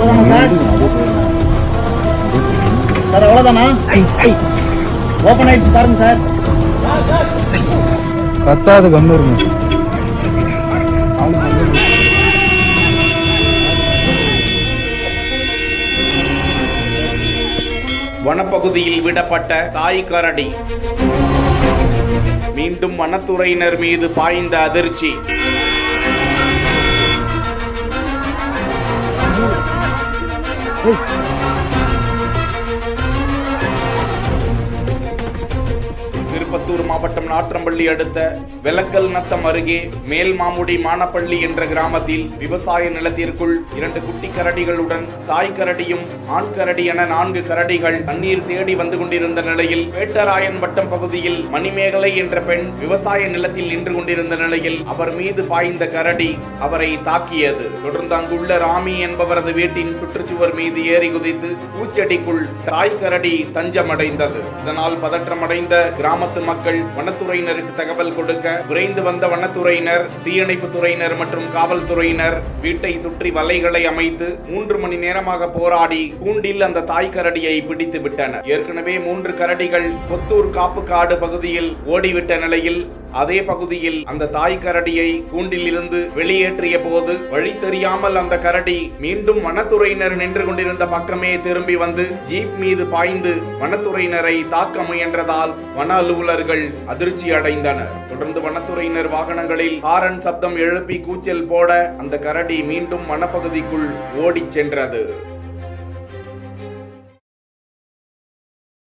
Sir sir அவ்வளோதானா? Open ஆயிடுச்சு பாருங்க சார். கத்தாது கம்மி இருங்க. வனப்பகுதியில் விடப்பட்ட தாய் கரடி மீண்டும் வனத்துறையினர் மீது பாய்ந்த அதிர்ச்சி. திருப்பத்தூர் மாவட்டம் நாற்றம்பள்ளி அடுத்த வெலக்கல் நத்தம் அருகே மேல்மாமுடி மானப்பள்ளி என்ற கிராமத்தில் விவசாய நிலத்திற்குள் 2 குட்டி கரடிகளுடன் தாய் கரடியும் ஆண் கரடி என 4 கரடிகள் தண்ணீர் தேடி வந்து கொண்டிருந்த நிலையில் வேட்டராயன் வட்டம் பகுதியில் மணிமேகலை என்ற பெண் விவசாய நிலத்தில் நின்று கொண்டிருந்த நிலையில் அவர் மீது பாய்ந்த கரடி அவரை தாக்கியது. தொடர்ந்து அங்குள்ள ராமி என்பவரது வீட்டின் சுற்றுச்சுவர் மீது ஏறி குதித்து பூச்செடிக்குள் தாய் கரடி தஞ்சமடைந்தது. இதனால் பதற்றமடைந்த கிராமத்து மக்கள் வனத்துறையினருக்கு தகவல் கொடுக்க விரைந்து வந்த வனத்துறையினர், தீயணைப்பு துறையினர் மற்றும் காவல்துறையினர் வீட்டை சுற்றி வலைகளை அமைத்து 3 மணி நேரமாக போராடி கூண்டில் அந்த தாய் கரடியை பிடித்து விட்டனர். ஏற்கனவே 3 கரடிகள் கொத்தூர் காப்பு காடு பகுதியில் ஓடிவிட்ட நிலையில் அதே பகுதியில் அந்த தாய் கரடியை கூண்டில் இருந்து வெளியேற்றிய போது வழி தெரியாமல் அந்த கரடி மீண்டும் வனத்துறையினர் நின்று கொண்டிருந்த பக்கமே திரும்பி வந்து ஜீப் மீது பாய்ந்து வனத்துறையினரை தாக்க முயன்றதால் வன அலுவலர்கள் அதிர்ச்சி அடைந்தனர். தொடர்ந்து வனத்துறையினர் வாகனங்களில் ஹாரன் சப்தம் எழுப்பி கூச்சல் போட அந்த கரடி மீண்டும் வனப்பகுதிக்குள் ஓடிச் சென்றது.